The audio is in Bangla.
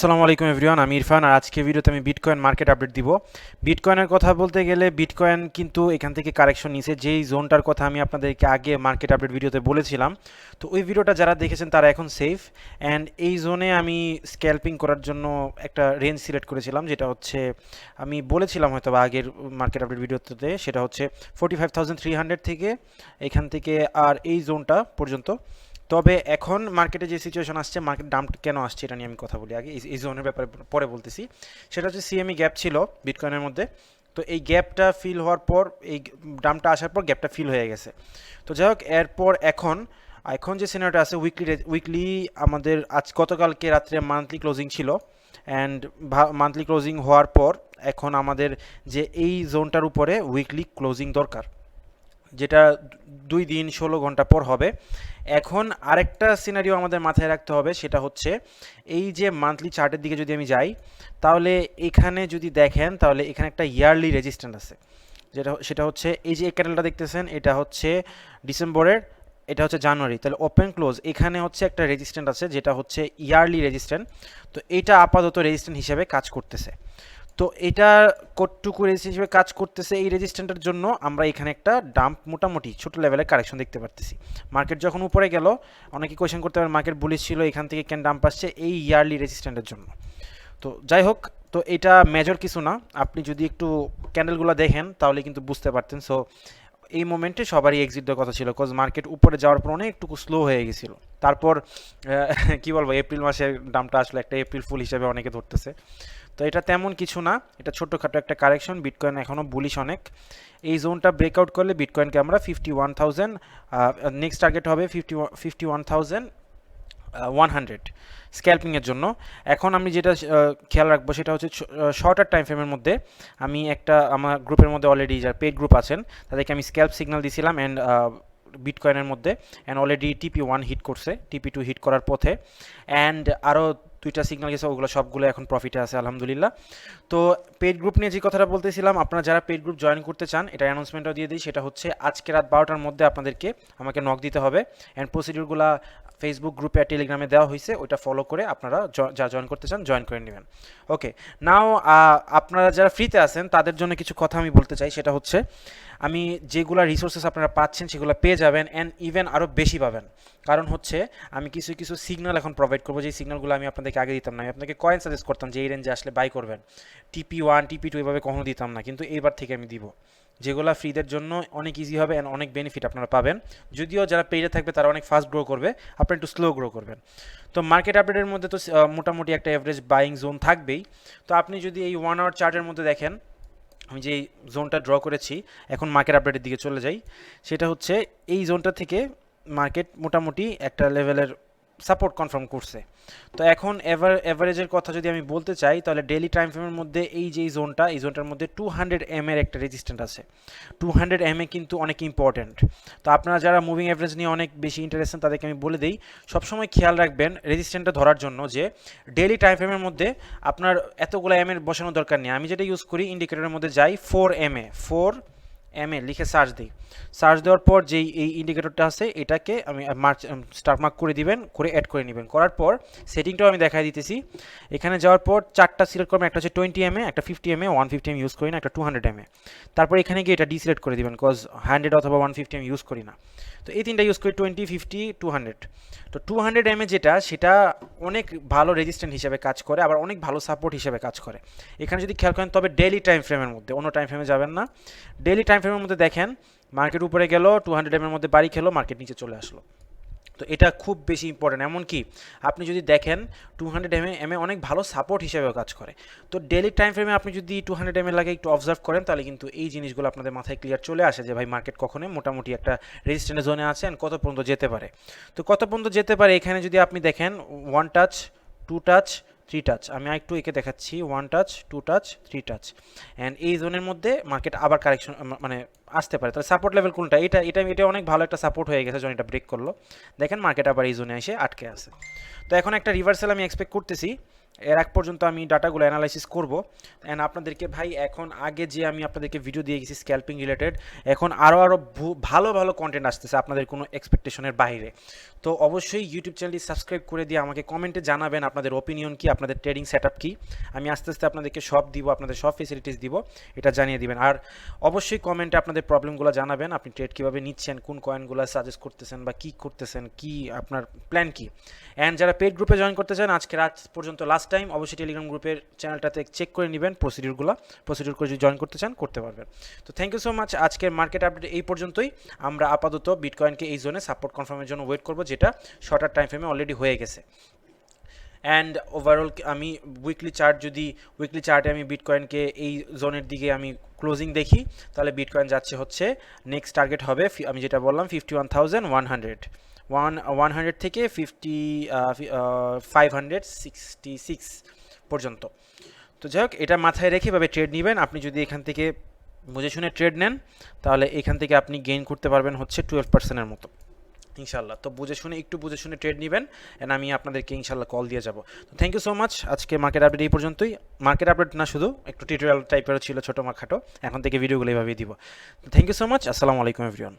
আসসালামু আলাইকুম এভরিওয়ান, আমি ইরফান। আর আজকে ভিডিওতে আমি বিটকয়েন মার্কেট আপডেট দিব। বিটকয়েনের কথা বলতে গেলে বিটকয়েন কিন্তু এখান থেকে কারেকশন নিছে, যেই জোনটার কথা আমি আপনাদেরকে আগে মার্কেট আপডেট ভিডিওতে বলেছিলাম। তো ওই ভিডিওটা যারা দেখেছেন তারা এখন সেফ। অ্যান্ড এই জোনে আমি স্ক্যাল্পিং করার জন্য একটা রেঞ্জ সিলেক্ট করেছিলাম, যেটা হচ্ছে আমি বলেছিলাম হয়তো বা আগের মার্কেট আপডেট ভিডিওতে, সেটা হচ্ছে 45,300 থেকে এখান থেকে আর এই জোনটা পর্যন্ত। তবে এখন মার্কেটে যে সিচুয়েশন আসছে, মার্কেট ডাম্প কেন আসছে এটা নিয়ে আমি কথা বলি আগে, এই জোনের ব্যাপারে পরে বলতেছি। সেটা হচ্ছে সিএমই গ্যাপ ছিল বিটকয়েনের মধ্যে। তো এই গ্যাপটা ফিল হওয়ার পর, এই ডাম্পটা আসার পর গ্যাপটা ফিল হয়ে গেছে। তো যাই হোক, এরপর এখন এখন যে সিনারিওটা আছে, উইকলি আমাদের গতকালকে রাত্রে মান্থলি ক্লোজিং ছিল। অ্যান্ড মান্থলি ক্লোজিং হওয়ার পর এখন আমাদের যে এই জোনটার উপরে উইকলি ক্লোজিং দরকার, যেটা 2 দিন 16 ঘন্টা পর হবে। এখন আরেকটা সিনারিও আমাদের মাথায় রাখতে হবে, সেটা হচ্ছে এই যে মান্থলি চার্টের দিকে যদি আমি যাই, তাহলে এখানে যদি দেখেন তাহলে এখানে একটা ইয়ারলি রেজিস্ট্যান্স আছে, সেটা হচ্ছে এই যে ক্যান্ডেলটা দেখতেছেন, এটা হচ্ছে ডিসেম্বরের, এটা হচ্ছে জানুয়ারি। তাহলে ওপেন ক্লোজ এখানে হচ্ছে একটা রেজিস্ট্যান্ট আছে, যেটা হচ্ছে ইয়ারলি রেজিস্ট্যান্ট। তো এটা আপাতত রেজিস্ট্যান্ট হিসেবে কাজ করতেছে। তো এটা কতটুকু রেজিস্ট্যান্ট হিসেবে কাজ করতেছে, এই রেজিস্ট্যান্টের জন্য আমরা এখানে একটা ডাম্প, মোটামুটি ছোট লেভেলের কারেকশন দেখতে পারতেছি। মার্কেট যখন উপরে গেল, অনেকে কোয়েশ্চেন করতে পারেন মার্কেট বুলিশ ছিল, এখান থেকে কেন ডাম্প আসছে, এই ইয়ারলি রেজিস্ট্যান্টের জন্য। তো যাই হোক, তো এটা মেজর কিছু না, আপনি যদি একটু ক্যান্ডেলগুলো দেখেন তাহলে কিন্তু বুঝতে পারতেন। সো এই মোমেন্টে সবারই এক্সিট দেওয়ার কথা ছিল, কজ মার্কেট উপরে যাওয়ার পর অনেকটুকু স্লো হয়ে গেছিলো। তারপর কি বলবো, এপ্রিল মাসের দামটা আসলে একটা এপ্রিল ফুল হিসেবে অনেকে ধরতেছে। তো এটা তেমন কিছু না, এটা ছোট্টখাটো একটা কারেকশন। বিটকয়েন এখনও বুলিশ অনেক। এই জোনটা ব্রেকআউট করলে বিটকয়েনকে আমরা 51,000, নেক্সট টার্গেট হবে 51,100 স্ক্যাল্পিংয়ের জন্য। এখন আমি যেটা খেয়াল রাখবো সেটা হচ্ছে শর্টার টাইম ফ্রেমের মধ্যে আমি একটা, আমার গ্রুপের মধ্যে অলরেডি যারা পেড গ্রুপ আছেন তাদেরকে আমি স্ক্যাল্প সিগন্যাল দিয়েছিলাম অ্যান্ড বিটকয়েনের মধ্যে, অ্যান্ড অলরেডি TP1 হিট করছে, TP2 হিট করার পথে, অ্যান্ড আরও 2টা সিগন্যাল গেছে, ওগুলো সবগুলো এখন প্রফিটে আছে আলহামদুলিল্লাহ। তো পেড গ্রুপ নিয়ে যে কথাটা বলতেছিলাম, আপনারা যারা পেড গ্রুপ জয়েন করতে চান, এটা অ্যানাউন্সমেন্টও দিয়ে দিই, সেটা হচ্ছে আজকে রাত 12টার মধ্যে আপনাদেরকে আমাকে নক দিতে হবে। অ্যান্ড প্রসিডিউরগুলো ফেসবুক গ্রুপে আর টেলিগ্রামে দেওয়া হয়েছে, ওইটা ফলো করে আপনারা যা জয়েন করতে চান জয়েন করে নেবেন। ওকে, নাও আপনারা যারা ফ্রিতে আছেন তাদের জন্য কিছু কথা আমি বলতে চাই, সেটা হচ্ছে আমি যেগুলো রিসোর্সেস আপনারা পাচ্ছেন সেগুলো পেয়ে যাবেন, অ্যান্ড ইভেন আরও বেশি পাবেন। কারণ হচ্ছে আমি কিছু কিছু সিগন্যাল এখন প্রোভাইড করবো, যে সিগন্যালগুলো আমি আপনাদেরকে আগে দিতাম না। আমি আপনাকে কয়েন সাজেস্ট করতাম যে এই রেঞ্জে আসলে বাই করবেন, TP1 TP2 এভাবে কখনো দিতাম না, কিন্তু এইবার থেকে আমি দিব, যেগুলো ফ্রিদের জন্য অনেক ইজি হবে অ্যান্ড অনেক বেনিফিট আপনারা পাবেন। যদিও যারা পেজে থাকবে তারা অনেক ফাস্ট গ্রো করবে, আপনারা একটু স্লো গ্রো করবেন। তো মার্কেট আপডেটের মধ্যে তো মোটামুটি একটা এভারেজ বাইং জোন থাকবেই। তো আপনি যদি এই 1 আওয়ার চার্টের মধ্যে দেখেন, আমি যে জোনটা ড্র করেছি, এখন মার্কেট আপডেটের দিকে চলে যাই, সেটা হচ্ছে এই জোনটা থেকে মার্কেট মোটামুটি একটা লেভেলের সাপোর্ট কনফার্ম করছে। তো এখন এভারেজের কথা যদি আমি বলতে চাই, তাহলে ডেইলি টাইম ফ্রেমের মধ্যে এই যে এই জোনটার মধ্যে 200 এর একটা রেজিস্ট্যান্ট আছে। 200 কিন্তু অনেক ইম্পর্ট্যান্ট। তো আপনারা যারা মুভিং এভারেজ নিয়ে অনেক বেশি ইন্টারেস্টেড তাদেরকে আমি বলে দিই, সবসময় খেয়াল রাখবেন রেজিস্ট্যান্টটা ধরার জন্য, যে ডেইলি টাইম ফ্রেমের মধ্যে আপনার এতগুলো বসানোর দরকার নেই। আমি যেটা ইউজ করি, ইন্ডিকেটরের মধ্যে যাই, 4 MA লিখে সার্চ দিই। সার্চ দেওয়ার পর যেই এই ইন্ডিকেটরটা আছে এটাকে আমি স্টার মার্ক করে দিবেন, করে অ্যাড করে নেবেন। করার পর সেটিংটাও আমি দেখাই দিতেছি। এখানে যাওয়ার পর 4টা সিলেক্ট করবেন, একটা হচ্ছে 20 MA, একটা 50 MA, 150 ইউজ করি না, একটা 200 MA। তারপর এখানে গিয়ে এটা ডিসিলেক্ট করে দিবেন, কজ 100 অথবা 150 আমি ইউজ করি না। তো এই তিনটা ইউজ করি, 20, 50, 200। তো 200 MA যেটা, সেটা অনেক ভালো রেজিস্ট্যান্ট হিসেবে কাজ করে, আবার অনেক ভালো সাপোর্ট হিসেবে কাজ করে। এখানে যদি খেয়াল করেন, তবে ডেইলি টাইম ফ্রেমের মধ্যে, অন্য টাইম ফ্রেমে যাবেন না। ডেইলি টাইম ফ্রেমের মধ্যে দেখেন মার্কেট উপরে গেল, 200 MA মধ্যে বাড়ি খেলো, মার্কেট নিচে চলে আসলো। তো এটা খুব বেশি ইম্পর্টেন্ট। এমনকি আপনি যদি দেখেন 200 MA অনেক ভালো সাপোর্ট হিসেবেও কাজ করে। তো ডেইলি টাইম ফ্রেমে আপনি যদি 200 MA লাগে একটু অবজার্ভ করেন, তাহলে কিন্তু এই জিনিসগুলো আপনাদের মাথায় ক্লিয়ার চলে আসে, যে ভাই মার্কেট কখনো মোটামুটি একটা রেজিস্ট্যান্ট জোনে আছে, কত পর্যন্ত যেতে পারে। তো কত পর্যন্ত যেতে পারে, এখানে যদি আপনি দেখেন 1 টাচ, 2 টাচ, 3 টাচ, আমি একটু একে দেখাচ্ছি, 1 টাচ, 2 টাচ, 3 টাচ, অ্যান্ড এই জোনের মধ্যে মার্কেট আবার কারেকশন মানে আসতে পারে। তাহলে সাপোর্ট লেভেল কোনটা, এটা অনেক ভালো একটা সাপোর্ট হয়ে গেছে, যখন এটা ব্রেক করলো দেখেন মার্কেট আবার এই জোনে এসে আটকে আছে। তো এখন একটা রিভার্সাল আমি এক্সপেক্ট করতেছি, এর আগ পর্যন্ত আমি ডাটাগুলো অ্যানালাইসিস করব অ্যান্ড আপনাদেরকে ভাই এখন আগে যে আমি আপনাদেরকে ভিডিও দিয়ে গেছি স্ক্যাল্পিং রিলেটেড, এখন আরও ভালো ভালো কন্টেন্ট আসতেছে আপনাদের কোনো এক্সপেকটেশনের বাইরে। তো অবশ্যই ইউটিউব চ্যানেলটি সাবস্ক্রাইব করে দিয়ে আমাকে কমেন্টে জানাবেন আপনাদের ওপিনিয়ন কী, আপনাদের ট্রেডিং সেট আপ কী। আমি আস্তে আস্তে আপনাদেরকে সব দিব, আপনাদের সব ফেসিলিটিস দিব, এটা জানিয়ে দিবেন। আর অবশ্যই কমেন্টে আপনাদের প্রবলেমগুলো জানাবেন, আপনি ট্রেড কীভাবে নিচ্ছেন, কোন কয়েনগুলো সাজেস্ট করতেছেন বা কী করতেছেন, কী আপনার প্ল্যান কী। অ্যান্ড যারা পেড গ্রুপে জয়েন করতে চান আজকে রাত পর্যন্ত লাস্ট টাইম, অবশ্যই টেলিগ্রাম গ্রুপের চ্যানেলটাতে চেক করে নেবেন প্রসিডিউর করে যদি জয়েন করতে চান করতে পারবেন। তো থ্যাংক ইউ সো মাচ। আজকের মার্কেট আপডেট এই পর্যন্তই। আমরা আপাতত বিটকয়েনকে এই জোনে সাপোর্ট কনফার্মের জন্য ওয়েট করব, যেটা শর্টার টাইম ফ্রেমে অলরেডি হয়ে গেছে। অ্যান্ড ওভারঅল আমি উইকলি চার্টে আমি বিটকয়েনকে এই জোনের দিকে আমি ক্লোজিং দেখি, তাহলে বিটকয়েন যাচ্ছে হচ্ছে নেক্সট টার্গেট হবে আমি যেটা বললাম 51,100 থেকে 566 পর্যন্ত। তো যাই হোক, এটা মাথায় রেখে এভাবে ট্রেড নেবেন। আপনি যদি এখান থেকে বুঝে শুনে ট্রেড নেন তাহলে এখান থেকে আপনি গেইন করতে পারবেন হচ্ছে 12%-এর মতো ইনশাল্লাহ। তো একটু বুঝে শুনে ট্রেড নেবেন অ্যান্ড আমি আপনাদেরকে ইনশাল্লাহ কল দিয়ে যাব। তো থ্যাংক ইউ সো মাচ। আজকে মার্কেট আপডেট এই পর্যন্তই। মার্কেট আপডেট না শুধু একটু টিউটোরিয়াল টাইপেরও ছিল, ছোটো খাটো, এখন থেকে ভিডিওগুলো এইভাবেই দিব। তো থ্যাংক ইউ সো মাচ। আসসালামু আলাইকুম এভরিওয়ান।